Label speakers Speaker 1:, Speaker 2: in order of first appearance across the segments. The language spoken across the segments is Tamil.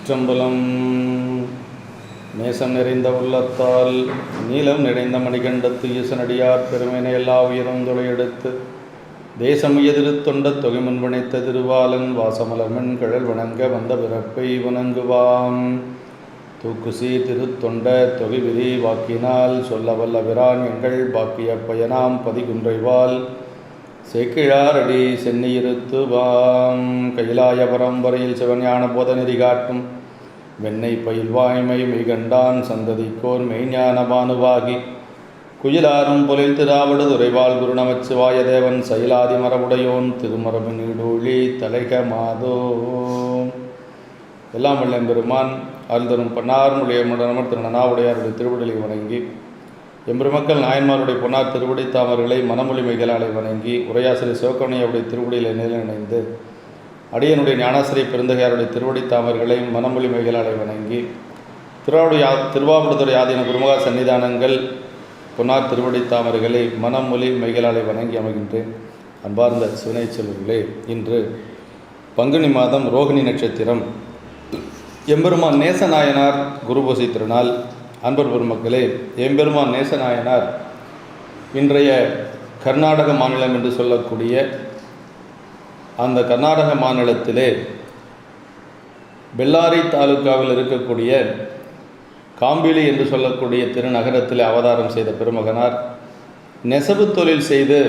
Speaker 1: திருச்சிற்றம்பலம். நேசம் நிறைந்த உள்ளத்தால் நீலம் நிறைந்த மணிகண்டத்து ஈசனடியார் பெருமையினை எல்லா உயரும் தொலையெடுத்து தேசம் எதிர் தொண்ட தொகை முன்வனைத்த திருவாலன் வாசமலர்மன் கிழல் வணங்க வந்த பிறப்பை வணங்குவாம். தூக்குசி திருத்தொண்ட தொகை விரி வாக்கினால் சொல்ல வல்ல பிரான் எங்கள் பாக்கிய பயனாம் பதிகுன்றைவால் சேக்கிழாரடி சென்னியிருத்துவாம். கைலாய பரம்பரையில் சிவஞான போத நெறி காட்டும் வெண்ணை பயில்வாய்மை மெய்கண்டான் சந்ததிக்கோர் மெய்ஞான பானுவாகி குயிலாரும் பொலில் திராவடு துறைவாள் குரு நமச்சிவாய தேவன் சைலாதி மரபுடையோன் திருமரபு நீடூழி தலைக மாதோ. எல்லாம் வல்ல பெருமான் அருள்தரும் பன்னார் மொழியமுடனமர் திரு நனாவுடையாருடைய திருவிடலை வணங்கி எம்பெருமக்கள் நாயன்மாருடைய பொன்னார் திருவடி தாமர்களை மனமொழி மெய்களாலை வணங்கி உரையாசிரியர் சிவகருணையுடைய திருவடியில் நிலைநினைந்து அடியனுடைய ஞானாசிரிய பெருந்தகையாருடைய திருவடி தாமர்களை மனமொழி மெய்களாலை வணங்கி திருவாவடுதுறை ஆதீன குருமகா சன்னிதானங்கள் பொன்னார் திருவடி தாமர்களை மனமொழி மெய்களாலை வணங்கி அமைகின்றேன். அன்பார்ந்த சிவனை செல்வர்களே, இன்று பங்குனி மாதம் ரோகிணி நட்சத்திரம், எம்பெருமான் நேசநாயனார் குருபூசை திருநாள். அன்பர் பெருமக்களே, எம்பெருமான் நேசநாயனார் இன்றைய கர்நாடக மாநிலம் என்று சொல்லக்கூடிய அந்த கர்நாடக மாநிலத்திலே பெல்லாரி தாலுக்காவில் இருக்கக்கூடிய காம்பிலி என்று சொல்லக்கூடிய திருநகரத்திலே அவதாரம் செய்த பெருமகனார் நெசவு தொழில் செய்து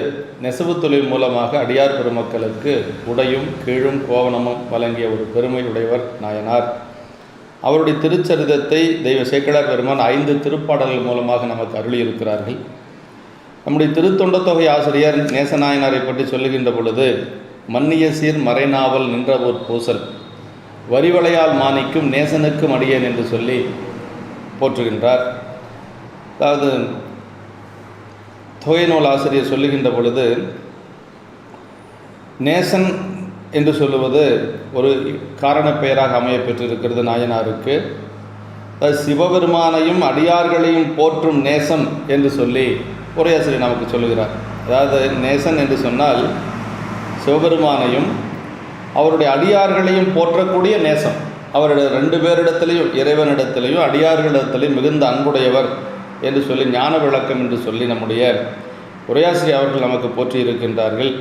Speaker 1: நெசவு தொழில் மூலமாக அடியார் பெருமக்களுக்கு உடையும் கீழும் கோவணமும் வழங்கிய ஒரு பெருமையுடையவர் நாயனார். அவருடைய திருச்சரிதத்தை தெய்வ சேக்கிழார் பெருமான் 5 திருப்பாடல்கள் மூலமாக நமக்கு அருளியிருக்கிறார்கள். நம்முடைய திருத்தொண்ட தொகை ஆசிரியர் நேசநாயனாரை பற்றி சொல்லுகின்ற பொழுது, மன்னிய சீர் மறைநாவல் நின்ற ஓர் பூசல் வரிவளையால் மாணிக்கும் நேசனுக்கும் அடியேன் என்று சொல்லி போற்றுகின்றார். அதாவது தொகை நூல் ஆசிரியர் சொல்லுகின்ற பொழுது, நேசன் என்று சொல்லுவது ஒரு காரண பெயராக அமைய பெற்றிருக்கிறது நாயனாருக்கு. சிவபெருமானையும் அடியார்களையும் போற்றும் நேசம் என்று சொல்லி உரையாசிரியர் நமக்கு சொல்லுகிறார். அதாவது நேசன் என்று சொன்னால் சிவபெருமானையும் அவருடைய அடியார்களையும் போற்றக்கூடிய நேசம். அவருடைய 2 பேரிடத்திலையும், இறைவனிடத்திலையும் அடியார்களிடத்திலையும் மிகுந்த அன்புடையவர் என்று சொல்லி ஞான விளக்கம் என்று சொல்லி நம்முடைய உரையாசிரியர் அவர்கள் நமக்கு போற்றி இருக்கின்றார்கள்.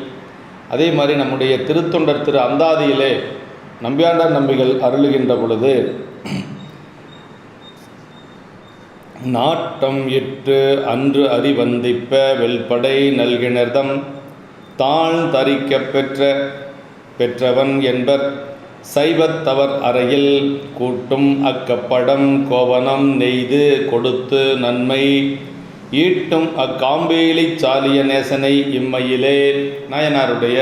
Speaker 1: அதே மாதிரி நம்முடைய திருத்தொண்டர் திரு அந்தாதியிலே நம்பியாண்டார் நம்பிகள் அருளுகின்ற பொழுது, நாட்டம் இட்டு அன்று அறிவந்திப்ப வெல்படை நல்கிணர்தம் தாழ் தரிக்க பெற்றவன் என்பர் சைவத்தவர் அறையில் கூட்டும் அக்கப்படம் கோவனம் நெய்து கொடுத்து நன்மை ஈட்டும் அக்காம்பேலி சாலிய நேசனை இம்மையிலே. நாயனாருடைய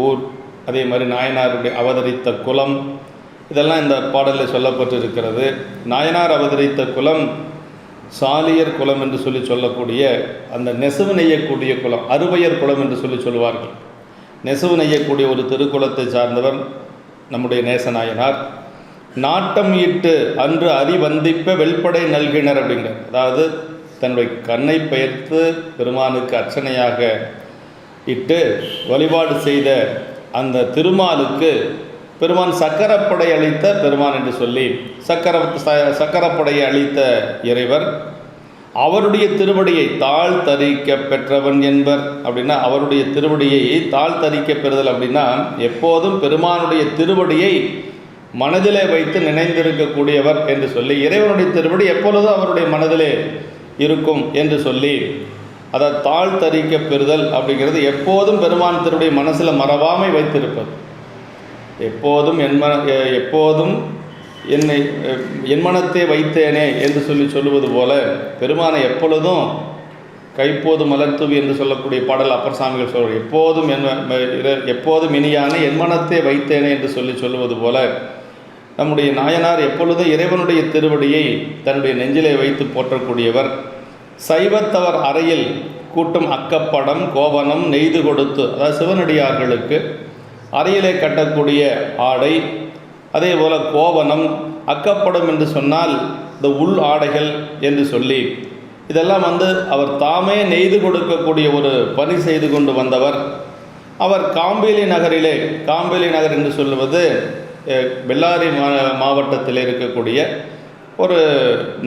Speaker 1: ஊர், அதே மாதிரி நாயனாருடைய அவதரித்த குலம், இதெல்லாம் இந்த பாடலில் சொல்லப்பட்டிருக்கிறது. நாயனார் அவதரித்த குலம் சாலியர் குலம் என்று சொல்லி சொல்லக்கூடிய அந்த நெசவு நெய்யக்கூடிய குலம், அறுவையர் குலம் என்று சொல்லி சொல்லுவார்கள். நெசவு நெய்யக்கூடிய ஒரு திருக்குலத்தை சார்ந்தவர் நம்முடைய நேசநாயனார். நாட்டம் ஈட்டு அன்று அறிவந்திப்ப வெல்படை நல்கினர் அப்படிங்கிற, அதாவது தன்னுடைய கண்ணை பெயர்த்து பெருமானுக்கு அர்ச்சனையாக இட்டு வழிபாடு செய்த அந்த திருமாலுக்கு பெருமான் சக்கரப்படை அளித்த பெருமான் என்று சொல்லி சக்கரப்படையை அளித்த இறைவர் அவருடைய திருவடியை தாழ் தரிக்க பெற்றவன் என்பர். அப்படின்னா அவருடைய திருவடியை தாழ் தரிக்க பெறுதல் அப்படின்னா எப்போதும் பெருமானுடைய திருவடியை மனதிலே வைத்து நினைந்திருக்கக்கூடியவர் என்று சொல்லி, இறைவனுடைய திருவடி எப்பொழுதும் அவருடைய மனதிலே இருக்கும் என்று சொல்லி, அதை தாழ் தரிக்க பெறுதல் அப்படிங்கிறது எப்போதும் பெருமான் திருடைய மனசில் மறவாமை வைத்திருப்பது. எப்போதும் எப்போதும் என்னை என் மனத்தை வைத்தேனே என்று சொல்லி சொல்லுவது போல, பெருமானை எப்பொழுதும் கைப்போது மலர்த்துவி என்று சொல்லக்கூடிய பாடல் அப்பர் சாமிகள் சொல்வார். எப்போதும் இனியான என் மனத்தை வைத்தேனே என்று சொல்லி சொல்லுவது போல, நம்முடைய நாயனார் எப்பொழுதும் இறைவனுடைய திருவடியை தன்னுடைய நெஞ்சிலே வைத்து போற்றக்கூடியவர். சைவத்தவர் அறையில் கூட்டும் அக்கப்படம் கோவனம் நெய்து கொடுத்து, அதாவது சிவனடியார்களுக்கு அறையிலே கட்டக்கூடிய ஆடை, அதே போல் கோவனம், அக்கப்படம் என்று சொன்னால் இந்த உள் ஆடைகள் என்று சொல்லி, இதெல்லாம் அவர் தாமே நெய்து கொடுக்கக்கூடிய ஒரு பணி செய்து கொண்டு வந்தவர். அவர் காம்பேலி நகரிலே, காம்பேலி நகர் என்று சொல்லுவது பெல்லாரி மாவட்டத்தில் இருக்கக்கூடிய ஒரு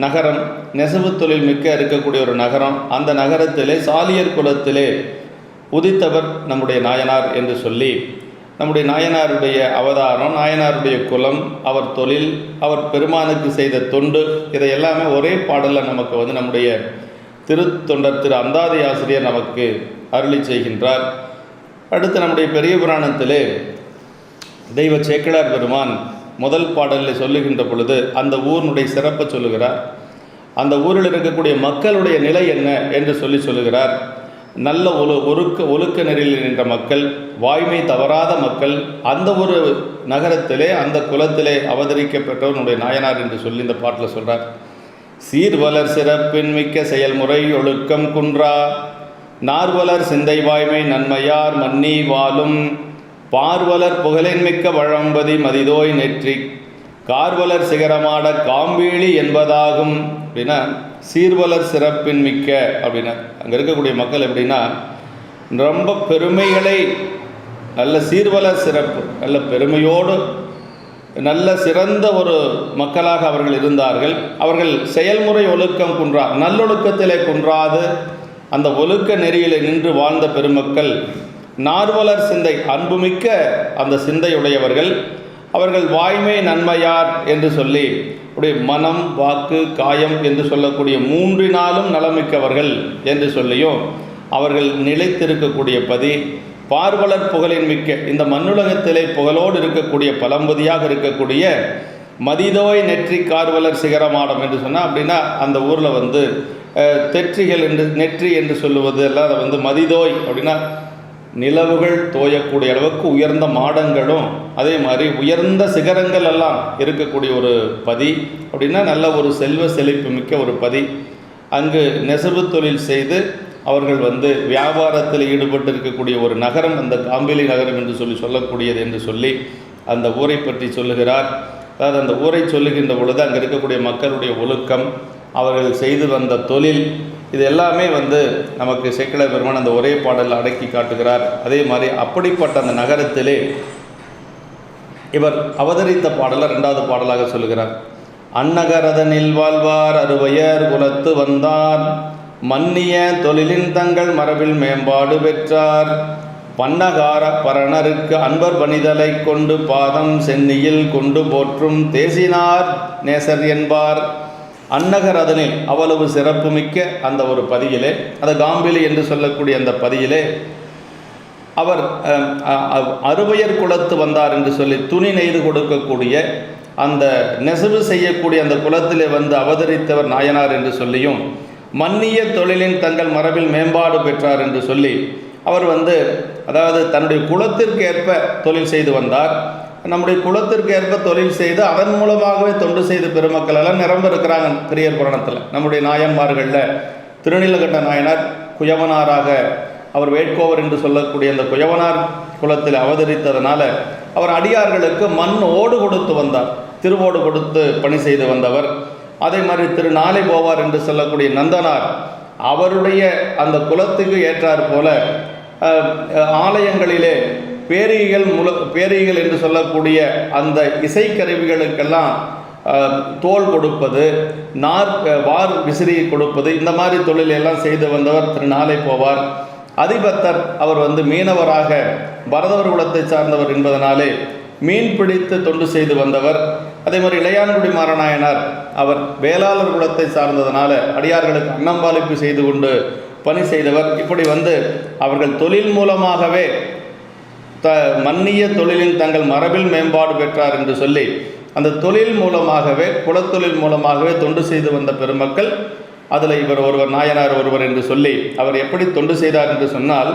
Speaker 1: நகரம், நெசவு தொழில் மிக்க இருக்கக்கூடிய ஒரு நகரம். அந்த நகரத்திலே சாலியர் குலத்திலே உதித்தவர் நம்முடைய நாயனார் என்று சொல்லி, நம்முடைய நாயனாருடைய அவதாரம், நாயனாருடைய குலம், அவர் தொழில், அவர் பெருமானுக்கு செய்த தொண்டு, இதை எல்லாமே ஒரே பாடலில் நமக்கு நம்முடைய திருத்தொண்டர் திரு அந்தாதி ஆசிரியர் நமக்கு அருளி செய்கின்றார். அடுத்து நம்முடைய பெரிய புராணத்திலே தெய்வ சேக்கிழார் பெருமான் முதல் பாடலில் சொல்லுகின்ற பொழுது அந்த ஊரினுடைய சிறப்பை சொல்லுகிறார். அந்த ஊரில் இருக்கக்கூடிய மக்களுடைய நிலை என்ன என்று சொல்லுகிறார். நல்ல ஒழுக்க நெறியில் நின்ற மக்கள், வாய்மை தவறாத மக்கள், அந்த ஒரு நகரத்திலே அந்த குலத்திலே அவதரிக்கப்பட்டவனுடைய நாயனார் என்று சொல்லி இந்த பாட்டில் சொல்கிறார். சீர்வலர் சிறப்பின் மிக்க செயல்முறை ஒழுக்கம் குன்றா, நார்வலர் சிந்தை வாய்மை நன்மையார் மன்னி வாழும், பார்வலர் புகழின்மிக்க வழம்பதி மதிதோய் நெற்றி, கார்வலர் சிகரமாட காம்பீழி என்பதாகும். அப்படின்னா சீர்வலர் சிறப்பின் மிக்க அப்படின்னா அங்கே இருக்கக்கூடிய மக்கள் எப்படின்னா ரொம்ப பெருமைகளை, நல்ல சீர்வலர் சிறப்பு, நல்ல பெருமையோடு நல்ல சிறந்த ஒரு மக்களாக அவர்கள் இருந்தார்கள். அவர்கள் செயல்முறை ஒழுக்கம் குன்றா, நல்லொழுக்கத்திலே குன்றாது அந்த ஒழுக்க நெறியிலே நின்று வாழ்ந்த பெருமக்கள். நார்வலர் சிந்தை, அன்புமிக்க அந்த சிந்தையுடையவர்கள். அவர்கள் வாய்மை நன்மையார் என்று சொல்லி அப்படியே மனம், வாக்கு, காயம் என்று சொல்லக்கூடிய மூன்றினாலும் நலமிக்கவர்கள் என்று சொல்லியும் அவர்கள் நிலைத்திருக்கக்கூடிய பதி. பார்வலர் புகழின் மிக்க, இந்த மண்ணுலகத்திலே புகழோடு இருக்கக்கூடிய பழம்பதியாக இருக்கக்கூடிய மதிதோய் நெற்றி கார்வலர் சிகரமாடம் என்று சொன்னால், அப்படின்னா அந்த ஊரில் தெற்றிகள் என்று நெற்றி என்று சொல்லுவது எல்லாம் அதை மதிதோய் அப்படின்னா நிலவுகள் தோயக்கூடிய அளவுக்கு உயர்ந்த மாடங்களும் அதே மாதிரி உயர்ந்த சிகரங்கள் எல்லாம் இருக்கக்கூடிய ஒரு பதி. அப்படின்னா நல்ல ஒரு செல்வ செழிப்பு மிக்க ஒரு பதி. அங்கு நெசவு தொழில் செய்து அவர்கள் வியாபாரத்தில் ஈடுபட்டு இருக்கக்கூடிய ஒரு நகரம் அந்த காம்பிலி நகரம் என்று சொல்லக்கூடியது என்று சொல்லி அந்த ஊரை பற்றி சொல்லுகிறார். அதாவது அந்த ஊரை சொல்லுகின்ற பொழுது அங்கே இருக்கக்கூடிய மக்களுடைய ஒழுக்கம், அவர்கள் செய்து வந்த தொழில், இது எல்லாமே நமக்கு சேக்கிழார் பெருமான் அந்த ஒரே பாடலில் அடக்கி காட்டுகிறார். அதே மாதிரி அப்படிப்பட்ட அந்த நகரத்திலே இவர் அவதரித்த பாடலை 2வது பாடலாக சொல்லுகிறார். அந்நகரதனில் வாழ்வார் அறுவையர் குலத்து வந்தார், மன்னிய தொழிலின் தங்கள் மரபில் மேம்பாடு பெற்றார், பன்னகார பரணருக்கு அன்பர் பணிதலை கொண்டு பாதம் சென்னியில் கொண்டு போற்றும் தேசினார் நேசர் என்பார். அன்னகர் அதனில் அவ்வளவு சிறப்புமிக்க அந்த ஒரு பதியிலே, அந்த காம்பிலி என்று சொல்லக்கூடிய அந்த பதியிலே அவர் அறுவையர் குலத்து வந்தார் என்று சொல்லி துணி நெய்து கொடுக்கக்கூடிய அந்த நெசவு செய்யக்கூடிய அந்த குலத்திலே அவதரித்தவர் நாயனார் என்று சொல்லியும், மன்னிய தொழிலின் தங்கள் மரபில் மேம்பாடு பெற்றார் என்று சொல்லி அவர் அதாவது தன்னுடைய குலத்திற்கு ஏற்ப தொழில் செய்து வந்தார். நம்முடைய குலத்திற்கு ஏற்ப தொழில் செய்து அதன் மூலமாகவே தொண்டு செய்த பெருமக்கள் எல்லாம் நிரம்ப இருக்கிறாங்க பெரியர் புராணத்தில். நம்முடைய நாயன்மார்களில் திருநீலகண்ட நாயனார் குயவனாராக அவர் வேட்கோவர் என்று சொல்லக்கூடிய அந்த குயவனார் குலத்தில் அவதரித்ததனால அவர் அடியார்களுக்கு மண் ஓடு கொடுத்து வந்தார், திருவோடு கொடுத்து பணி செய்து வந்தவர். அதே மாதிரி திரு நாளை போவார் என்று சொல்லக்கூடிய நந்தனார் அவருடைய அந்த குலத்துக்கு ஏற்றார் போல ஆலயங்களிலே பேரிகள் என்று சொல்லக்கூடிய அந்த இசைக்கருவிகளுக்கெல்லாம் தோல் கொடுப்பது, வார் விசிறி கொடுப்பது, இந்த மாதிரி தொழிலெல்லாம் செய்து வந்தவர் திரு நாளை போவார். அதிபத்தர் அவர் மீனவராக பரதவர் குலத்தை சார்ந்தவர் என்பதனாலே மீன் பிடித்து தொண்டு செய்து வந்தவர். அதே மாதிரி இளையான்குடி மாரநாயனார் அவர் வேளாளர் குலத்தை சார்ந்ததனால அடியார்களுக்கு அன்னம்பாலிப்பு செய்து கொண்டு பணி செய்தவர். இப்படி அவர்கள் தொழில் மூலமாகவே மன்னிய தொழிலில் தங்கள் மரபில் மேம்பாடு பெற்றார் என்று சொல்லி அந்த தொழில் மூலமாகவே, குலத்தொழில் மூலமாகவே தொண்டு செய்து வந்த பெருமக்கள். அதில் இவர் ஒருவர், நாயனார் ஒருவர் என்று சொல்லி அவர் எப்படி தொண்டு செய்தார் என்று சொன்னால்,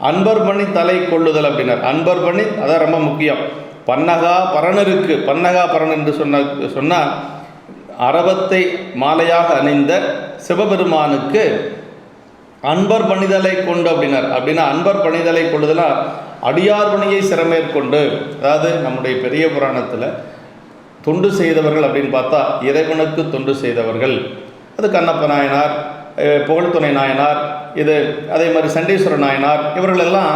Speaker 1: அன்பர் பணி தலை கொள்ளுதல் அப்படின்னார். அன்பர் பணி அதான் ரொம்ப முக்கியம். பன்னகா பரணருக்கு, பன்னகா பரண் என்று சொன்னால் அரவத்தை மாலையாக அணிந்த சிவபெருமானுக்கு அன்பர் பணிதலை கொண்டு அப்படின்னார். அப்படின்னா அன்பர் பணிதலை கொண்டுதலா அடியார் பணியை சிறமேற்கொண்டு, அதாவது நம்முடைய பெரிய புராணத்தில் தொண்டு செய்தவர்கள் அப்படின்னு பார்த்தா இறைவனுக்கு தொண்டு செய்தவர்கள். அது கண்ணப்ப நாயனார், புகழ்துணை நாயனார், இது அதே மாதிரி சண்டீஸ்வர நாயனார், இவர்களெல்லாம்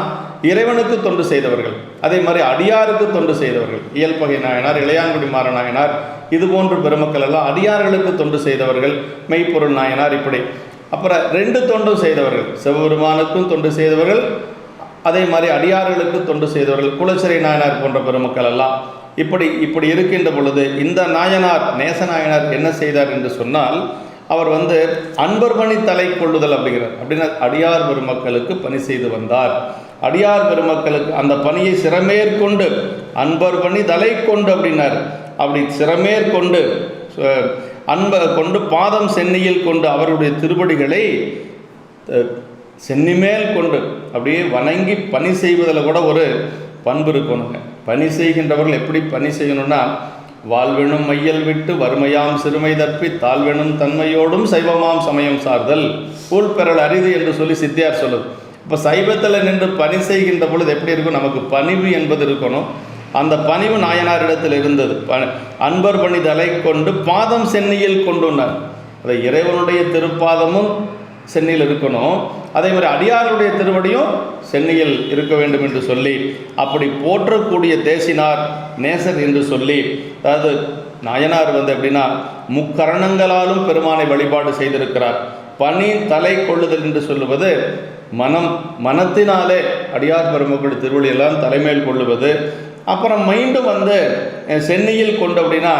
Speaker 1: இறைவனுக்கு தொண்டு செய்தவர்கள். அதே மாதிரி அடியாருக்கு தொண்டு செய்தவர்கள், இயல்பகை நாயனார், இளையான்குடி மாற நாயனார், இது போன்ற பெருமக்கள் எல்லாம் அடியார்களுக்கு தொண்டு செய்தவர்கள், மெய்ப்பொருள் நாயனார், இப்படி. அப்புறம் 2 தொண்டும் செய்தவர்கள், சிவபெருமானுக்கும் தொண்டு செய்தவர்கள், அதே மாதிரி அடியார்களுக்கு தொண்டு செய்தவர்கள், குலச்சிறை நாயனார் போன்ற பெருமக்கள் எல்லாம். இப்படி இருக்கின்ற பொழுது இந்த நாயனார், நேச நாயனார் என்ன செய்தார் என்று சொன்னால், அவர் அன்பர் பணி தலை கொள்ளுதல் அப்படிங்கிறார். அப்படின்னா அடியார் பெருமக்களுக்கு பணி செய்து வந்தார். அடியார் பெருமக்களுக்கு அந்த பணியை சிறமேற்கொண்டு, அன்பர் பணி தலை கொண்டு அப்படின்னார். அப்படி சிறமேற்கொண்டு அன்பை கொண்டு பாதம் சென்னியில் கொண்டு அவருடைய திருவடிகளை சென்னிமேல் கொண்டு அப்படியே வணங்கி பணி செய்வதில் கூட ஒரு பண்பு இருக்கணுங்க. பணி செய்கின்றவர்கள் எப்படி பணி செய்யணும்னா, வாழ்வெனும் மையல் விட்டு வறுமையாம் சிறுமை தப்பி தாழ்வெனும் தன்மையோடும் சைவமாம் சமயம் சார்தல் கூழ்பெறல் அரிது என்று சொல்லி சித்தியார் சொல்லுது. இப்போ சைவத்தில் நின்று பணி செய்கின்ற பொழுது எப்படி இருக்கும், நமக்கு பணிவு என்பது இருக்கணும். அந்த பணிவு நாயனாரிடத்தில் இருந்தது. அன்பர் பணி தலை கொண்டு பாதம் சென்னியில் கொண்டுனார். அதை இறைவனுடைய திருப்பாதமும் சென்னியில் இருக்கணும், அதே மாதிரி அடியாருடைய திருவடியும் சென்னியில் இருக்க வேண்டும் என்று சொல்லி அப்படி போற்றக்கூடிய தேசினார் நேசர் என்று சொல்லி, அதாவது நாயனார் எப்படின்னா முக்கரணங்களாலும் பெருமானை வழிபாடு செய்திருக்கிறார். பணி தலை கொள்ளுதல் என்று சொல்லுவது மனத்தினாலே அடியார் பெருமக்கள் திருவடியெல்லாம் தலைமையில் கொள்ளுவது. அப்புறம் மீண்டும் சென்னியில் கொண்டு அப்படின்னா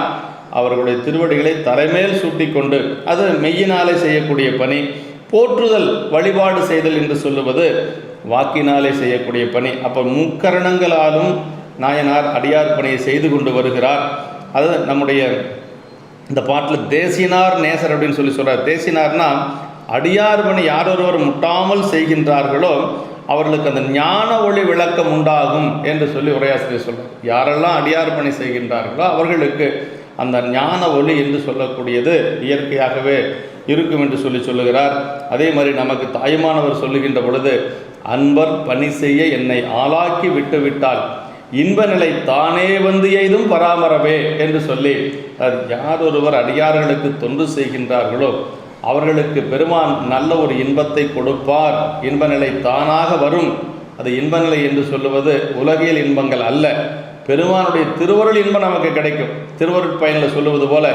Speaker 1: அவர்களுடைய திருவடிகளை தலைமையில் சூட்டி கொண்டு, அது மெய்யினாலே செய்யக்கூடிய பணி. போற்றுதல் வழிபாடு செய்தல் என்று சொல்லுவது வாக்கினாலே செய்யக்கூடிய பணி. அப்போ முக்கரணங்களாலும் நாயனார் அடியார் பணியை செய்து கொண்டு வருகிறார். அது நம்முடைய இந்த பாட்டில் தேசினார் நேசர் அப்படின்னு சொல்லி சொல்கிறார். தேசினார்னா அடியார் பணி யாரொருவர் முட்டாமல் செய்கின்றார்களோ அவர்களுக்கு அந்த ஞான ஒளி விளக்கம் உண்டாகும் என்று சொல்லி உரையாசிரியர் சொல்கிறார். யாரெல்லாம் அடியார் பணி செய்கின்றார்களோ அவர்களுக்கு அந்த ஞான ஒளி என்று சொல்லக்கூடியது இயற்கையாகவே இருக்கும் என்று சொல்லுகிறார். அதே மாதிரி நமக்கு தாயுமானவர் சொல்லுகின்ற பொழுது, அன்பர் பணி செய்ய என்னை ஆளாக்கி விட்டு விட்டால் இன்ப நிலை தானே எய்தும் பராமரவே என்று சொல்லி, அது யார் ஒருவர் அடியார்களுக்கு தொண்டு செய்கின்றார்களோ அவர்களுக்கு பெருமான் நல்ல ஒரு இன்பத்தை கொடுப்பார். இன்ப நிலை தானாக வரும். அது இன்ப நிலை என்று சொல்லுவது உலகியல் இன்பங்கள் அல்ல, பெருமானுடைய திருவருள் இன்பம் நமக்கு கிடைக்கும். திருவருட் பயனில் சொல்லுவது போல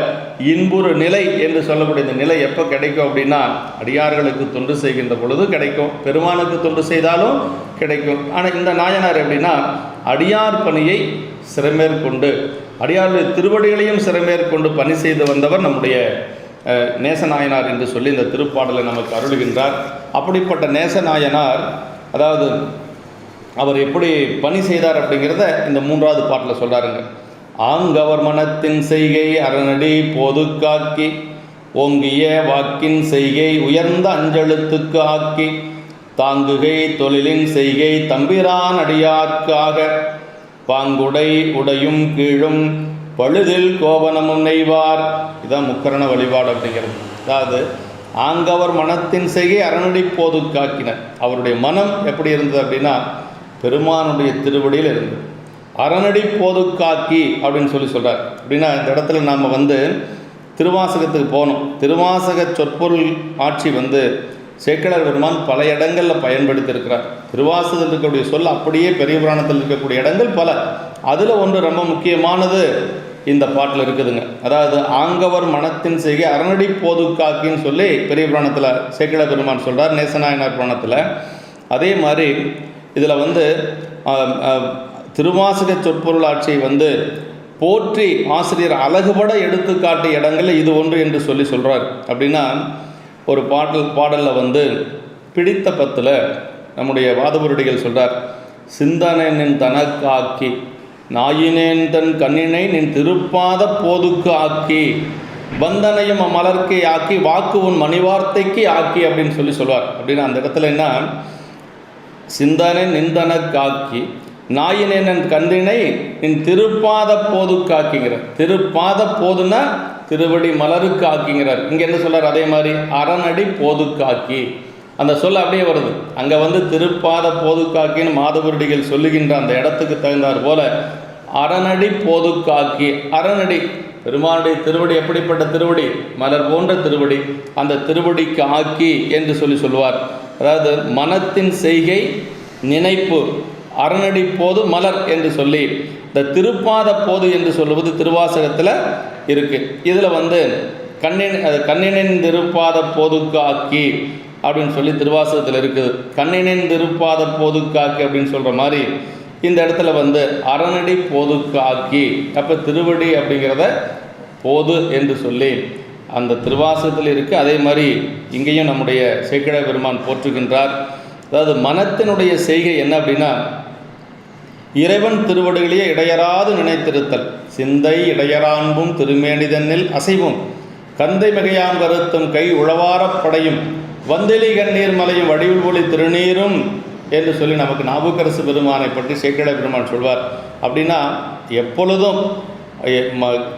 Speaker 1: இன்புறு நிலை என்று சொல்லக்கூடிய இந்த நிலை எப்போ கிடைக்கும் அப்படின்னா, அடியார்களுக்கு தொண்டு செய்கின்ற பொழுது கிடைக்கும், பெருமானுக்கு தொண்டு செய்தாலும் கிடைக்கும். ஆனால் இந்த நாயனார் எப்படின்னா அடியார் பணியை சிறமேற்கொண்டு, அடியாருடைய திருவடிகளையும் சிறமேற்கொண்டு பணி செய்து வந்தவர் நம்முடைய நேசநாயனார் என்று சொல்லி இந்த திருப்பாடலை நமக்கு அருளுகின்றார். அப்படிப்பட்ட நேசநாயனார், அதாவது அவர் எப்படி பணி செய்தார் அப்படிங்கிறத இந்த 3வது பாட்டில் சொல்கிறாருங்க. ஆங்கவர் மனத்தின் செய்கை அரணடி போது காக்கி, ஓங்கிய வாக்கின் செய்கை உயர்ந்த அஞ்செழுத்துக்கு ஆக்கி, தாங்குகை தொழிலின் செய்கை தம்பிரான் அடியார்க்காக, பாங்குடை உடையும் கீழும் பழுதில் கோவனமும் நெய்வார். இதான் முக்கரண வழிபாடு அப்படிங்கிறது. அதாவது ஆங்கவர் மனத்தின் செய்கை அரணடி போது காக்கினர். அவருடைய மனம் எப்படி இருந்தது அப்படின்னா பெருமானுடைய திருவடியில் இருந்தது. அரணடி போது காக்கி அப்படின்னு சொல்கிறார். அப்படின்னா இந்த இடத்துல நாம் திருவாசகத்துக்கு போகணும். திருவாசக சொற்பொருள் ஆட்சி சேக்கிழார் பெருமான் பல இடங்களில் பயன்படுத்தியிருக்கிறார். திருவாசகத்தில் இருக்கக்கூடிய சொல் அப்படியே பெரிய புராணத்தில் இருக்கக்கூடிய இடங்கள் பல. அதில் ஒன்று ரொம்ப முக்கியமானது இந்த பாட்டில் இருக்குதுங்க. அதாவது ஆங்கவர் மனத்தின் செய்கை அரணடி போது காக்கின்னு சொல்லி பெரிய புராணத்தில் சேக்கிழார் பெருமான் சொல்கிறார், நேசநாயனார் புராணத்தில். அதே மாதிரி இதில் திருவாசக சொற்பொருள் ஆட்சியை போற்றி ஆசிரியர் அழகுபட எடுத்து காட்டிய இடங்களில் இது ஒன்று என்று சொல்கிறார். அப்படின்னா ஒரு பாடலில் பிடித்த பத்தில் நம்முடைய வாதபுரடிகள் சொல்கிறார், சிந்தனையின் தனக்காக்கி நாயினேன் தன் கண்ணினை நின் திருப்பாத போதுக்கு ஆக்கி, வந்தனையும் மலர்க்கை ஆக்கி வாக்கு உன் மணிவார்த்தைக்கு ஆக்கி அப்படின்னு சொல்லுவார். அப்படின்னா அந்த இடத்துல என்ன, சிந்தனை நிந்தனக்காக்கி நாயினேன் கண்ணினை நின் திருப்பாத போதுக்கு ஆக்கிங்கிறார். திருப்பாத போதுன்னா திருவடி மலருக்கு ஆக்கிங்கிறார். இங்கே என்ன சொல்கிறார், அதே மாதிரி அரணடி போதுக்கு ஆக்கி, அந்த சொல்ல அப்படியே வருது. அங்கே திருப்பாத போதுக்காக்கின்னு மாதவருடிகள் சொல்லுகின்ற அந்த இடத்துக்கு தகுந்தார் போல அரணடி போதுக்காக்கி, அரணடி பெருமானுடைய திருவடி எப்படிப்பட்ட திருவடி, மலர் போன்ற திருவடி, அந்த திருவடிக்கு ஆக்கி என்று சொல்லுவார். அதாவது மனத்தின் செய்கை நினைப்பு அரணடி போது மலர் என்று சொல்லி இந்த திருப்பாத போது என்று சொல்லுவது திருவாசகத்தில் இருக்குது. இதில் கண்ணினின் திருப்பாத போதுக்கு ஆக்கி அப்படின்னு சொல்லி திருவாசகத்தில் இருக்குது. கண்ணினின் திருப்பாத போதுக்கு ஆக்கி அப்படின்னு சொல்கிற மாதிரி இந்த இடத்துல அரணடி போதுக்கு ஆக்கி, அப்போ திருவடி அப்படிங்கிறத போது என்று சொல்லி அந்த திருவாசகத்தில் இருக்குது. அதே மாதிரி இங்கேயும் நம்முடைய சேக்கிழார் பெருமான் போற்றுகின்றார். அதாவது மனத்தினுடைய செய்கை என்ன அப்படின்னா, இறைவன் திருவடிகளையே இடையராது நினைத்திருத்தல், சிந்தை இடையரான்பும் திருமேனிதனில் அசைவும், கந்தை மிகையாம் கருத்தும் கை உழவாரப்படையும், வந்தெளி கண்ணீர் மலையும் வடிவில் ஒளி திருநீரும் என்று சொல்லி நமக்கு நாவுக்கரசு பெருமானை பற்றி சேக்கிழார் பெருமான் சொல்வார். அப்படின்னா எப்பொழுதும்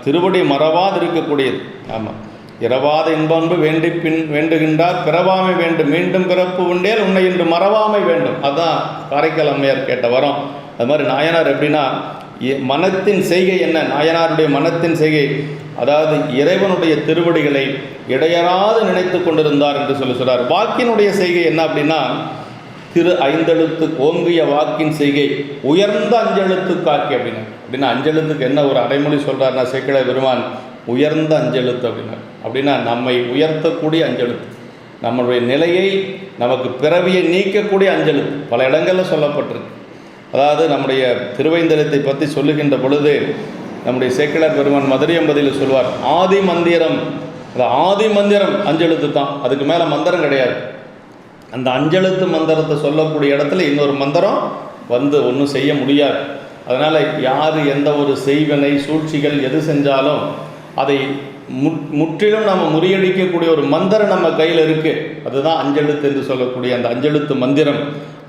Speaker 1: திருவடி மறவாது இருக்கக்கூடியது. ஆமாம், இரவாத இன்பன்பு வேண்டி பின் வேண்டுகின்றார், பிறவாமை வேண்டும், மீண்டும் பிறப்பு உண்டேல் உன்னை இன்று மறவாமை வேண்டும். அதுதான் காரைக்கால் அம்மையார் கேட்ட வரம். அது மாதிரி நாயனார் எப்படின்னா, மனத்தின் செய்கை என்ன, நாயனாருடைய மனத்தின் செய்கை, அதாவது இறைவனுடைய திருவடிகளை இடையறாது நினைத்து கொண்டிருந்தார் என்று சொல்கிறார். வாக்கினுடைய செய்கை என்ன அப்படின்னா, திரு ஐந்தெழுத்து ஓங்கிய வாக்கின் செய்கை உயர்ந்த அஞ்செழுத்து காக்கி அப்படின்னா அஞ்செழுத்துக்கு என்ன ஒரு அடைமொழி சொல்கிறார்னா சேக்கிழார் பெருமான், உயர்ந்த அஞ்செழுத்து அப்படின்னா நம்மை உயர்த்தக்கூடிய அஞ்செழுத்து, நம்மளுடைய நிலையை நமக்கு பிறவியை நீக்கக்கூடிய அஞ்செழுத்து. பல இடங்களில் சொல்லப்பட்டிருக்கு. அதாவது நம்முடைய திருவைந்தெழுத்தை பற்றி சொல்லுகின்ற பொழுது நம்முடைய சேக்கிழார் பெருமான் மதுரை என்பதில் சொல்வார், ஆதி மந்திரம். அந்த ஆதி மந்திரம் அஞ்செழுத்து தான், அதுக்கு மேலே மந்திரம் கிடையாது. அந்த அஞ்செழுத்து மந்திரத்தை சொல்லக்கூடிய இடத்துல இன்னொரு மந்திரம் ஒன்றும் செய்ய முடியாது. அதனால் யார் எந்த ஒரு செய்வினை சூழ்ச்சிகள் எது செஞ்சாலும் அதை முற்றிலும் நம்ம முறியடிக்கக்கூடிய ஒரு மந்திரம் நம்ம கையில் இருக்குது. அதுதான் அஞ்செழுத்து என்று சொல்லக்கூடிய அந்த அஞ்செழுத்து மந்திரம்.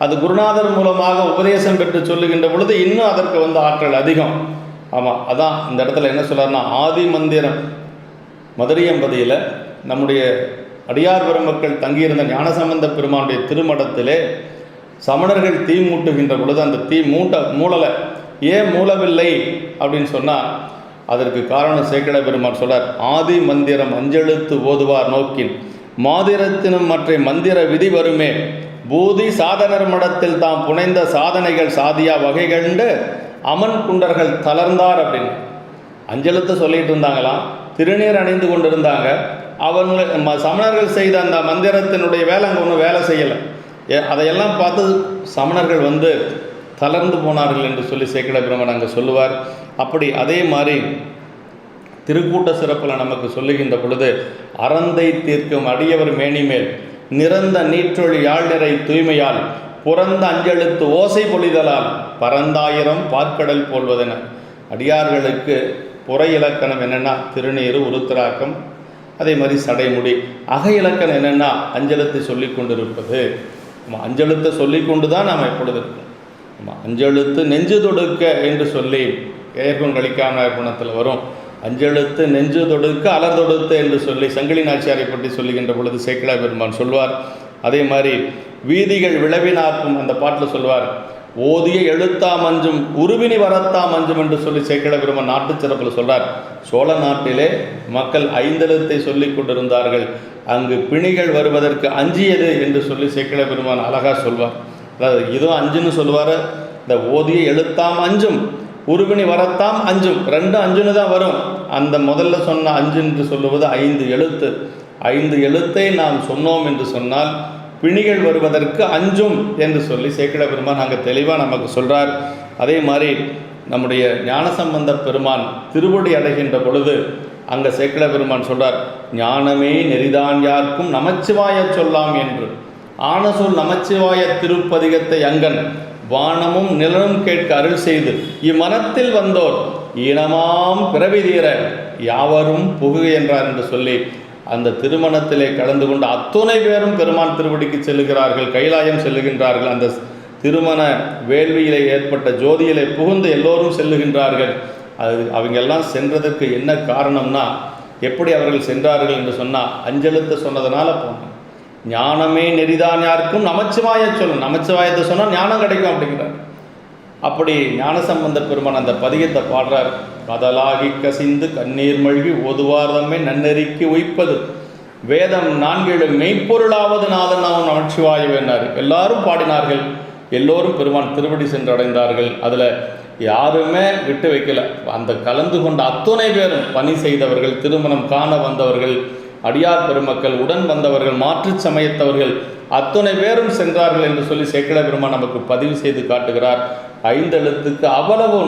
Speaker 1: அது குருநாதர் மூலமாக உபதேசம் பெற்று சொல்லுகின்ற பொழுது இன்னும் அதற்கு ஆற்றல் அதிகம். ஆமாம், அதான் இந்த இடத்துல என்ன சொல்கிறாருன்னா, ஆதி மந்திரம். மதுரை என்பதில் நம்முடைய அடியார் பெருமக்கள் தங்கியிருந்த ஞானசம்பந்த பெருமானுடைய திருமடத்திலே சமணர்கள் தீ மூட்டுகின்ற பொழுது அந்த தீ மூளலை. ஏன் மூலவில்லை அப்படின்னு சொன்னால் அதற்கு காரணம் சேக்கிழார் பெருமான் சொல்றார், ஆதி மந்திரம் அஞ்செழுத்து ஓதுவார் நோக்கின் மாதிரத்தினும் மற்ற மந்திர விதி வருமே, பூதி சாதனர் மடத்தில் தாம் புனைந்த சாதனைகள் சாதியா வகை கண்டு அமன் குண்டர்கள் தளர்ந்தார் அப்படின்னு. அஞ்செழுத்து சொல்லிட்டு இருந்தாங்களாம், திருநீர் அணிந்து கொண்டிருந்தாங்க. அவங்க சமணர்கள் செய்த அந்த மந்திரத்தினுடைய வேலை அங்கே ஒன்றும் வேலை செய்யலை. அதையெல்லாம் பார்த்து சமணர்கள் தளர்ந்து போனார்கள் என்று சொல்லி சேக்கிழார் பெருமான் அங்கே சொல்லுவார். அப்படி அதே மாதிரி திருக்கூட்ட சிறப்பில் நமக்கு சொல்லுகின்ற பொழுது, அறந்தை தீர்க்கும் அடியவர் மேனிமேல் நிறந்த நீற்றொழி யாழ் நிறை தூய்மையால் புறந்த அஞ்செழுத்து ஓசை பொழிதலால் பரந்தாயிரம் பார்க்கடல் போல்வதென. அடியார்களுக்கு புற இலக்கணம் என்னென்னா திருநீறு உருத்திராக்கம், அதே மாதிரி சடைமுடி. அக இலக்கணம் என்னென்னா அஞ்செழுத்தை சொல்லி கொண்டிருப்பது. அஞ்செழுத்தை சொல்லி கொண்டு தான் நாம் எப்பொழுது இருக்கோம். அஞ்செழுத்து நெஞ்சு தொடுக்க என்று சொல்லி ஏற்கும் கழிக்காம குணத்தில் வரும். அஞ்செழுத்து நெஞ்சு தொடுக்க அலர் தொடுத்து என்று சொல்லி சங்கிலி நாச்சியாரை பற்றி சொல்லுகின்ற பொழுது சேக்கிழார் பெருமான் சொல்வார். அதே மாதிரி வீதிகள் விளைவினாக்கும் அந்த பாட்டில் சொல்வார், ஓதிய எழுத்தா மஞ்சும் உருவினி வரத்தா மஞ்சும் என்று சொல்லி சேக்கிழார் பெருமான் நாட்டு சிறப்பில் சொல்றார். சோழ நாட்டிலே மக்கள் ஐந்தெழுத்தை சொல்லி கொண்டிருந்தார்கள், அங்கு பிணிகள் வருவதற்கு அஞ்சியது என்று சொல்லி சேக்கிழார் பெருமான் அழகாக சொல்வார். அதாவது இதுவும் அஞ்சுன்னு சொல்லுவார். இந்த ஓதிய எழுத்தாம் அஞ்சும் உருவினி வரத்தாம் அஞ்சும், ரெண்டு அஞ்சுன்னு தான் வரும். அந்த முதல்ல சொன்ன அஞ்சு என்று சொல்லுவது 5 எழுத்து. 5 எழுத்தை நாம் சொன்னோம் என்று சொன்னால் பிணிகள் வருவதற்கு அஞ்சும் என்று சொல்லி சேக்கிழார் பெருமான் அங்கே தெளிவாக நமக்கு சொல்கிறார். அதே மாதிரி நம்முடைய ஞானசம்பந்த பெருமான் திருவடி அடைகின்ற பொழுது அங்கே சேக்கிழார் பெருமான் சொல்கிறார், ஞானமே நெறிதான் யாருக்கும் நமச்சிவாய சொல்லாம் என்று ஆன சொல் நமச்சிவாய திருப்பதிகத்தை அங்கன் வானமும் நிலனும் கேட்க அருள் செய்து இம்மனத்தில் வந்தோர் ஈனமாம் பிறவி தீர யாவரும் புகு என்றார் என்று சொல்லி அந்த திருமணத்திலே கலந்து கொண்டு அத்துணை பேரும் பெருமான் திருவடிக்கு செல்லுகிறார்கள், கைலாயம் செல்லுகின்றார்கள். அந்த திருமண வேள்வியிலே ஏற்பட்ட ஜோதியிலே புகுந்து எல்லோரும் செல்லுகின்றார்கள். அவங்கெல்லாம் சென்றதற்கு என்ன காரணம்னா, எப்படி அவர்கள் சென்றார்கள் என்று சொன்னால் அஞ்செழுத்தை சொன்னதுனால போனாங்க. ஞானமே நெறிதான் யாருக்கும் நமச்சிவாய சொல்லும், நமச்சிவாயத்தை சொன்னால் ஞானம் கிடைக்கும் அப்படிங்கிறார். அப்படி ஞானசம்பந்த பெருமான் அந்த பதிகத்தை பாடுறார். கதலாகி கசிந்து கண்ணீர் மழ்கி ஓதுவார் தம்மை நன்னெறிக்கு உய்ப்பது வேதம் 4 மெய்ப்பொருளாவது நாதன் அவன் நமச்சிவாய வேண்டார். எல்லாரும் பாடினார்கள். எல்லோரும் பெருமான் திருவடி சென்று அடைந்தார்கள். அதில் யாருமே விட்டு வைக்கல. அந்த கலந்து கொண்ட அத்துணை பேரும், பணி செய்தவர்கள், திருமணம் காண வந்தவர்கள், அடியார் பெருமக்கள், உடன் வந்தவர்கள், மாற்று சமயத்தவர்கள் அத்துணை பேரும் சென்றார்கள் என்று சொல்லி சேக்கிழ பெருமான் நமக்கு பதிவு செய்து காட்டுகிறார். 5 எழுத்துக்கு அவ்வளவு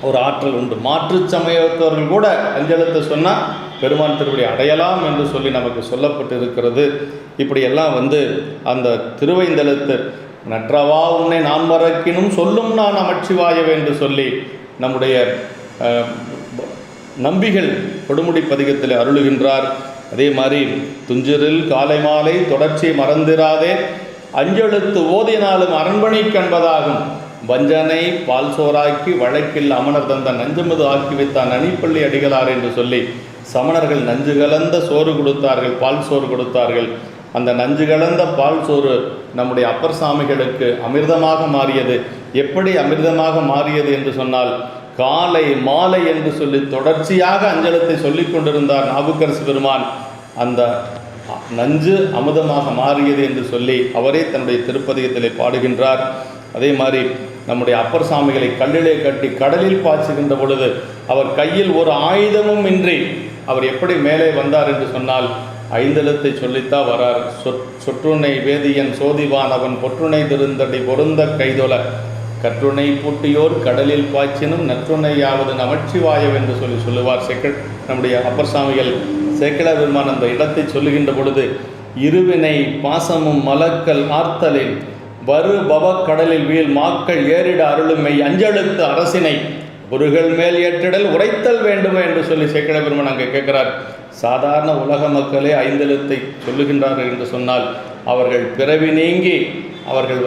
Speaker 1: ஒரு ஆற்றல் உண்டு. மாற்று சமயத்தவர்கள் கூட 5 எழுத்து சொன்னால் பெருமான் திருவடி அடையலாம் என்று சொல்லி நமக்கு சொல்லப்பட்டு இருக்கிறது. இப்படியெல்லாம் அந்த திருவைந்தெழுத்து நற்றவா உன்னை நான் மறக்கினும் சொல்லும் நான் நமச்சிவாயவே என்று சொல்லி நம்முடைய நம்பிகள் கொடுமுடி பதிகத்தில் அருளுகின்றார். அதே மாதிரி துஞ்சிரில் காலை மாலை தொடர்ச்சி மறந்திராதே, 5 எழுத்து ஓதினாலும் அரண்மனை கண்பதாகும், வஞ்சனை பால் சோறாக்கி வழக்கில் அமனர் தந்த நஞ்சமுது ஆக்கி வைத்தான் அணிப்பள்ளி அடிகளார் என்று சொல்லி சமணர்கள் நஞ்சு கலந்த சோறு கொடுத்தார்கள், பால் சோறு கொடுத்தார்கள். அந்த நஞ்சு கலந்த பால் சோறு நம்முடைய அப்பர் சாமிகளுக்கு அமிர்தமாக மாறியது. எப்படி அமிர்தமாக மாறியது என்று சொன்னால், காலை மாலை என்று சொல்லி தொடர்ச்சியாக 5 எழுத்தை சொல்லி கொண்டிருந்தார் நாவுக்கரசு பெருமான். அந்த நஞ்சு அமுதமாக மாறியது என்று சொல்லி அவரே தன்னுடைய திருப்பதிகத்திலே பாடுகின்றார். அதே மாதிரி நம்முடைய அப்பர் சாமிகளை கல்லிலே கட்டி கடலில் பாய்ச்சுகின்ற பொழுது அவர் கையில் ஒரு ஆயுதமும் இன்றி அவர் எப்படி மேலே வந்தார் என்று சொன்னால், 5 எழுத்தை சொல்லித்தான் வரார். சொற்றுணை வேதியன் சோதிவான் அவன் பொற்றுணை திருந்தடி பொருந்த கைதொல கற்றுணை பூட்டியோர் கடலில் பாய்ச்சினும் நற்றுணையாவது நமச்சிவாயவென்று சொல்லுவார் நம்முடைய அப்பர் சாமிகள். சேக்கிழ பெருமான் அந்த இடத்தை சொல்லுகின்ற பொழுது, இருவினை பாசமும் மலக்கல் ஆர்த்தலில் வரு பவ கடலில் வீழ் மாக்கள் ஏறிட அருளுமை 5 எழுத்து அரசினை பொருகள் மேல் ஏற்றிடல் உரைத்தல் வேண்டுமே என்று சொல்லி சேக்கிழ பெருமான் அங்கே கேட்கிறார். சாதாரண உலக மக்களே 5 எழுத்தை சொல்லுகின்றார்கள் என்று சொன்னால் அவர்கள் பிறவி நீங்கி அவர்கள்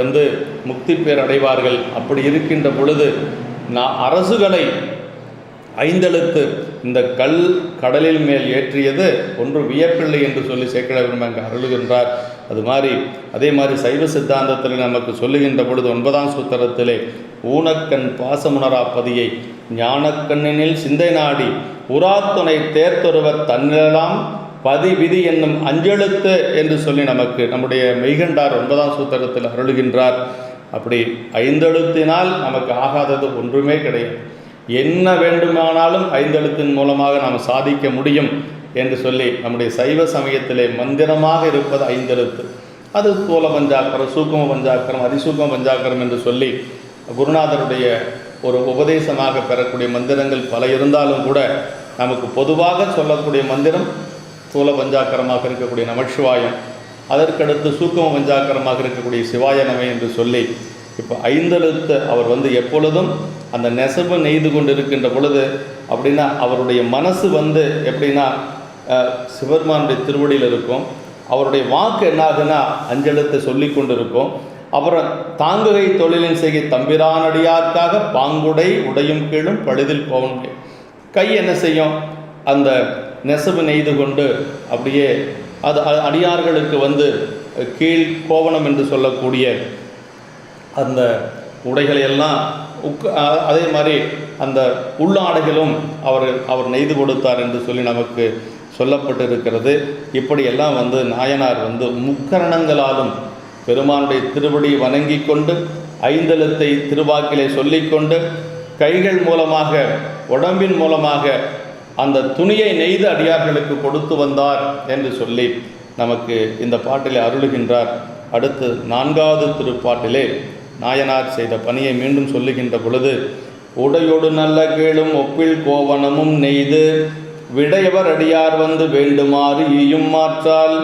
Speaker 1: முக்தி பேர் அடைவார்கள். அப்படி இருக்கின்ற பொழுது அரசுகளை 5 எழுத்து இந்த கடலில் மேல் ஏற்றியது ஒன்று வியப்பில்லை என்று சொல்லி சேக்கிழ பெருமான் அங்கே அருளுகின்றார். அதே மாதிரி சைவ சித்தாந்தத்தில் நமக்கு சொல்லுகின்ற பொழுது 9ஆம் சூத்திரத்திலே ஊனக்கண் பாசமுணரா பதியை ஞானக்கண்ணினில் சிந்தை நாடி உராத்துணை தேர்த்தொருவ தன்னெல்லாம் பதி விதி என்னும் 5 எழுத்து என்று சொல்லி நமக்கு நம்முடைய மெய்கண்டார் 9ஆம் சூத்திரத்தில் அருளுகின்றார். அப்படி 5 எழுத்தினால் நமக்கு ஆகாதது ஒன்றுமே கிடையாது. என்ன வேண்டுமானாலும் 5 எழுத்தின் மூலமாக நாம் சாதிக்க முடியும் என்று சொல்லி நம்முடைய சைவ சமயத்திலே மந்திரமாக இருப்பது 5 எழுத்து. அது தூல பஞ்சாக்கரம், சூக்கும பஞ்சாக்கரம், அதிசூக்கும பஞ்சாக்கரம் என்று சொல்லி குருநாதருடைய ஒரு உபதேசமாக பெறக்கூடிய மந்திரங்கள் பல இருந்தாலும் கூட நமக்கு பொதுவாக சொல்லக்கூடிய மந்திரம் தூல பஞ்சாக்கரமாக இருக்கக்கூடிய நமச்சிவாயம், அதற்கடுத்து சூக்கும பஞ்சாக்கரமாக இருக்கக்கூடிய சிவாய நம என்று சொல்லி இப்போ 5 எழுத்து அவர் எப்பொழுதும் அந்த நெசவு நெய்து கொண்டு இருக்கின்ற பொழுது அப்படின்னா அவருடைய மனசு எப்படின்னா சிவபெருமானுடைய திருவடியில் இருக்கும். அவருடைய வாக்கு என்னாகுன்னா 5 எழுத்தை சொல்லி கொண்டு இருக்கும். அப்புறம் தாங்குகை தொழிலின் செய்கை தம்பிரானடியார்க்காக பாங்குடை உடையும் கீழும் பழுதில் கோவனுடைய கை என்ன செய்யும், அந்த நெசவு நெய்து கொண்டு அப்படியே அது அடியார்களுக்கு கீழ் கோவணம் என்று சொல்லக்கூடிய அந்த உடைகளையெல்லாம் அதே மாதிரி அந்த உள்ளாடைகளும் அவர் நெய்து கொடுத்தார் என்று சொல்லி நமக்கு சொல்லப்பட்டு இருக்கிறது. இப்படியெல்லாம் நாயனார் முக்கரணங்களாலும் பெருமானுடைய திருவடி வணங்கி கொண்டு 5 எழுத்தை திருவாக்கிலே சொல்லிக்கொண்டு கைகள் மூலமாக உடம்பின் மூலமாக அந்த துணியை நெய்து அடியார்களுக்கு கொடுத்து வந்தார் என்று சொல்லி நமக்கு இந்த பாட்டிலே அருளுகின்றார். அடுத்து 4வது திருப்பாட்டிலே நாயனார் செய்த பணியை மீண்டும் சொல்லுகின்ற பொழுது, உடையொடு நல்ல கேளும் ஒப்பில் கோவணமும் நெய்து விடையவர் அடியார் வேண்டுமாறு ஈயும் மாற்றால்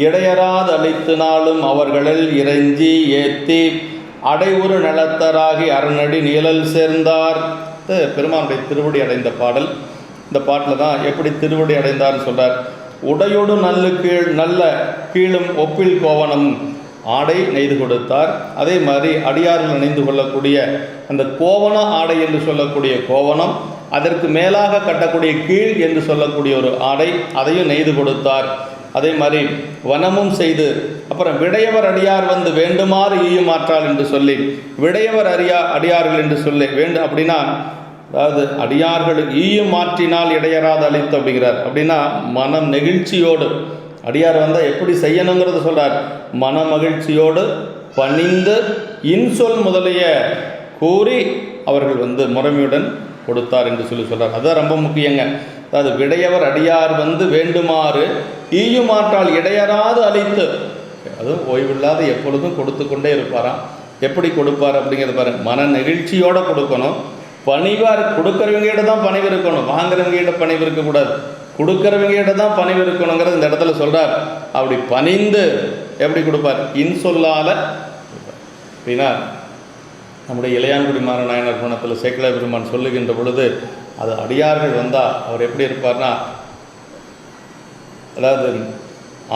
Speaker 1: இடையராது அளித்து நாளும் அவர்களில் இறைஞ்சி ஏத்தி அடைவுறு நலத்தராகி அரணடி நீழல் சேர்ந்தார். பெருமானுடைய திருவடி அடைந்த பாடல். இந்த பாட்டில் தான் எப்படி திருவடி அடைந்தார்னு சொல்கிறார். உடையோடு நல்ல கீழும் ஒப்பில் கோவணம் ஆடை நெய்து கொடுத்தார். அதே மாதிரி அடியார்கள் அணிந்து கொள்ளக்கூடிய அந்த கோவண ஆடை என்று சொல்லக்கூடிய கோவணம், அதற்கு மேலாக கட்டக்கூடிய கீழ் என்று சொல்லக்கூடிய ஒரு ஆடை, அதையும் நெய்து கொடுத்தார். அதே மாதிரி வனமும் செய்து அப்புறம் விடையவர் அடியார் வேண்டுமாறு ஈயும் மாற்றால் என்று சொல்லி விடையவர் அடியார்கள் என்று சொல்லி அப்படின்னா அதாவது அடியார்களுக்கு ஈயும் மாற்றினால் இடையராது அளித்து அப்படிங்கிறார். அப்படின்னா மனம் நெகிழ்ச்சியோடு அடியார் எப்படி செய்யணுங்கிறத சொல்கிறார். மன மகிழ்ச்சியோடு பணிந்து இன்சொல் முதலிய கூறி அவர்கள் முறைமையுடன் கொடுத்தார் என்று சொல்கிறார். அதுதான் ரொம்ப முக்கியங்க. அதாவது விடையவர் அடியார் வேண்டுமாறு ஈயுமாற்றால் இடையராது அளித்து, அதுவும் ஓய்வில்லாத எப்பொழுதும் கொடுத்து கொண்டே இருப்பாராம். எப்படி கொடுப்பார் அப்படிங்கிறது பாருங்க. மன நெகிழ்ச்சியோடு கொடுக்கணும். பணிவார் கொடுக்குறவங்ககிட்ட தான் பணிவு இருக்கணும், வாங்குறவங்ககிட்ட பணிவு இருக்கக்கூடாது. கொடுக்குறவங்ககிட்ட தான் பணிவு இருக்கணுங்கிறது இந்த இடத்துல சொல்கிறார். அப்படி பணிந்து எப்படி கொடுப்பார்? இன்சொல்லால். அப்படின்னா நம்முடைய இளையான்குடி மாறநாயனார் புராணத்தில் சேக்கிழார் பெருமான் சொல்லுகின்ற பொழுது, அது அடியார்கள் வந்தால் அவர் எப்படி இருப்பார்னா, அதாவது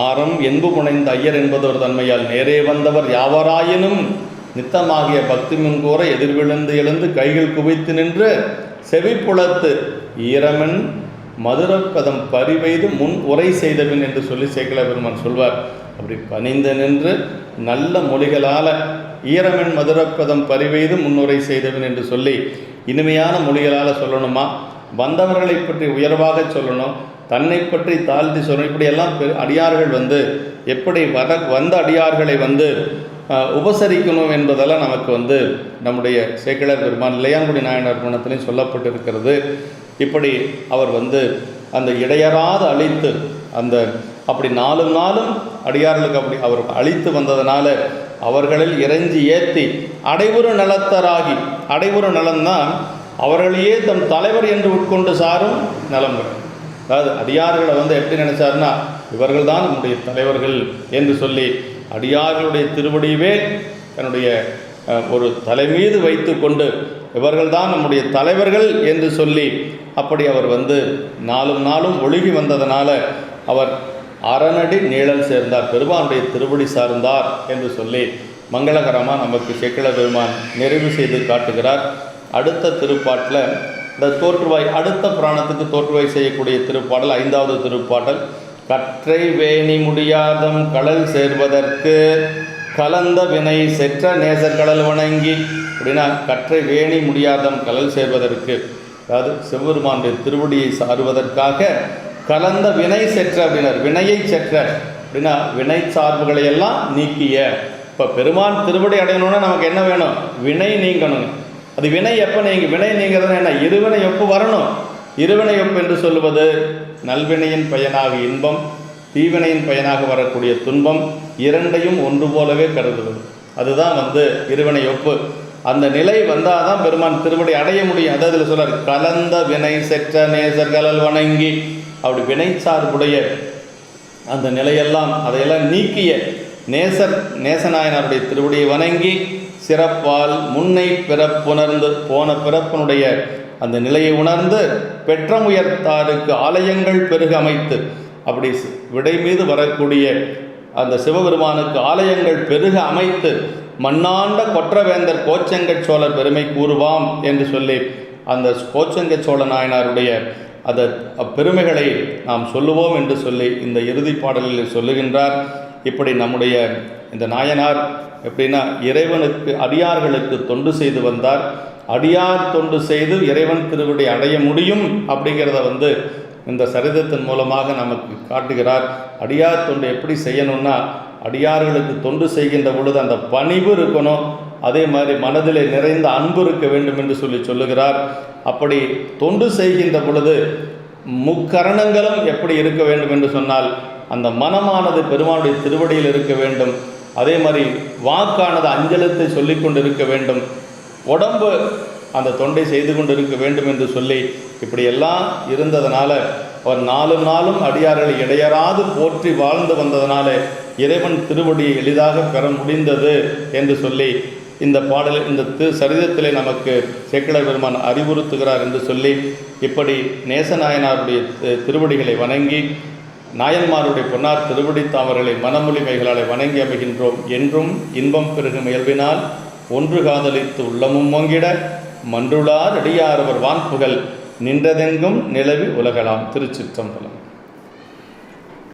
Speaker 1: ஆரம் என்பு புனைந்த ஐயர் என்பதொரு தன்மையால் நேரே வந்தவர் யாவராயினும் நித்தமாகிய பக்தி முன்கூற எதிர்விழுந்து எழுந்து கைகள் குவித்து நின்று செவிப்புலத்து ஈரமன் மதுரப்பதம் பரிவைது முன் உரை செய்தபின் என்று சொல்லி சேக்கிழார் பெருமான் சொல்வார். அப்படி பணிந்து நின்று நல்ல மொழிகளால் ஈரமன் மதுரப்பதம் பரிவைது முன்னுரை செய்தவன் என்று சொல்லி இனிமையான மொழிகளால் சொல்லணுமா, வந்தவர்களை பற்றி உயர்வாக சொல்லணும், தன்னை பற்றி தாழ்த்தி சொல்லணும். இப்படியெல்லாம் அடியார்கள் எப்படி வந்த அடியார்களை உபசரிக்கணும் என்பதெல்லாம் நமக்கு நம்முடைய சேக்கிழார் பெருமான் இளையான்குடி நாயனார் புராணத்திலையும் சொல்லப்பட்டிருக்கிறது. இப்படி அவர் அந்த இடையராது அழித்து அப்படி நாளும் அடியார்களுக்கு அப்படி அவர் அழித்து வந்ததனால அவர்களில் இறைஞ்சி ஏற்றி அடைவுறு நலத்தராகி, அடைவுறு நலம்தான் அவர்களையே தம் தலைவர் என்று உட்கொண்டு சாரும் நலம். அதாவது அடியார்களை எப்படி நினைச்சாருன்னா, இவர்கள் தான் நம்முடைய தலைவர்கள் என்று சொல்லி அடியார்களுடைய திருவடியவே தன்னுடைய ஒரு தலை மீது வைத்து கொண்டு இவர்கள்தான் நம்முடைய தலைவர்கள் என்று சொல்லி அப்படி அவர் நாளும் ஒழுகி வந்ததனால அவர் அரணடி நீழல் சேர்ந்தார், பெருமானுடைய திருவடி சார்ந்தார் என்று சொல்லி மங்களகரமாக நமக்கு சேக்கிழார் பெருமான் நிறைவு செய்து காட்டுகிறார். அடுத்த திருப்பாட்டில் இந்த தோற்றுவாய், அடுத்த புராணத்துக்கு தோற்றுவாய் செய்யக்கூடிய திருப்பாடல் 5வது திருப்பாடல். கற்றை வேணி முடியாதம் கடல் சேர்வதற்கு கலந்த வினை செற்ற நேசர் கடல் வணங்கி. அப்படின்னா கற்றை வேணி முடியாதம் கடல் சேர்வதற்கு, அதாவது சிவபெருமானுடைய திருவடியை சாருவதற்காக கலந்த வினை செற்ற அப்படின்னார். வினையை செற்ற அப்படின்னா வினை சார்புகளை எல்லாம் நீக்கிய. இப்போ பெருமான் திருவடி அடையணும்னா நமக்கு என்ன வேணும்? வினை நீங்கணும். அது வினை எப்போ வினை நீங்கிறது என்ன? இருவினை ஒப்பு வரணும். இருவினை ஒப்பு என்று சொல்லுவது நல்வினையின் பயனாக இன்பம், தீவினையின் பயனாக வரக்கூடிய துன்பம், இரண்டையும் ஒன்று போலவே கருதுவது. அதுதான் இருவினை ஒப்பு. அந்த நிலை வந்தால் தான் பெருமான் திருவடி அடைய முடியும். அதாவது இதில் சொல்றார், கலந்த வினை செற்ற நேசர்களால் வணங்கி. அப்படி வினை சார்புடைய அந்த நிலையெல்லாம் அதையெல்லாம் நீக்கிய நேசநாயனாருடைய திருவடியை வணங்கி சிறப்பால் முன்னை பிறப்புணர்ந்து போன பிறப்பினுடைய அந்த நிலையை உணர்ந்து பெற்றமுயர்த்தாருக்கு ஆலயங்கள் பெருக அமைத்து. அப்படி விடை மீது வரக்கூடிய அந்த சிவபெருமானுக்கு ஆலயங்கள் பெருக அமைத்து மண்ணாண்ட கொற்றவேந்தர் கோச்செங்கச் சோழர் பெருமை கூறுவாம் என்று சொல்லி அந்த கோச்செங்கச் சோழ நாயனாருடைய அந்த பெருமைகளை நாம் சொல்லுவோம் என்று சொல்லி இந்த இறுதி பாடலில் சொல்லுகின்றார். இப்படி நம்முடைய இந்த நாயனார் எப்படின்னா இறைவனுக்கு அடியார்களுக்கு தொண்டு செய்து வந்தார். அடியார் தொண்டு செய்து இறைவன் திருவடி அடைய முடியும் அப்படிங்கிறத இந்த சரிதத்தின் மூலமாக நமக்கு காட்டுகிறார். அடியார் தொண்டு எப்படி செய்யணும்னா, அடியார்களுக்கு தொண்டு செய்கின்ற பொழுது அந்த பணிவு இருக்கணும், அதே மாதிரி மனதிலே நிறைந்த அன்பு இருக்க வேண்டும் என்று சொல்லுகிறார். அப்படி தொண்டு செய்கின்ற பொழுது முக்கரணங்களும் எப்படி இருக்க வேண்டும் என்று சொன்னால், அந்த மனமானது பெருமானுடைய திருவடியில் இருக்க வேண்டும். அதே மாதிரி வாக்கானது அஞ்சலத்தை சொல்லி கொண்டு இருக்க வேண்டும். உடம்பு அந்த தொண்டை செய்து கொண்டு இருக்க வேண்டும் என்று சொல்லி இப்படியெல்லாம் இருந்ததனால அவர் நாளும் அடியார்களை இடையராது போற்றி வாழ்ந்து வந்ததனால இறைவன் திருவடியை எளிதாக பெற முடிந்தது என்று சொல்லி இந்த பாடல் இந்த சரிதத்திலே நமக்கு சேக்கிழார் பெருமான் அறிவுறுத்துகிறார் என்று சொல்லி இப்படி நேசநாயனாருடைய திருவடிகளை வணங்கி நாயன்மாருடைய பொன்னார் திருவடி தாமர்களை மனமொழிமைகளால் வணங்கி அமைகின்றோம். என்றும் இன்பம் பெருகும் இயல்பினால் ஒன்று காதலித்து உள்ளமும் ஓங்கிட மன்றுளார் அடியாரவர் வான்புகழ் நின்றதெங்கும் நிலவி உலகலாம். திருச்சிற்றம்பலம்.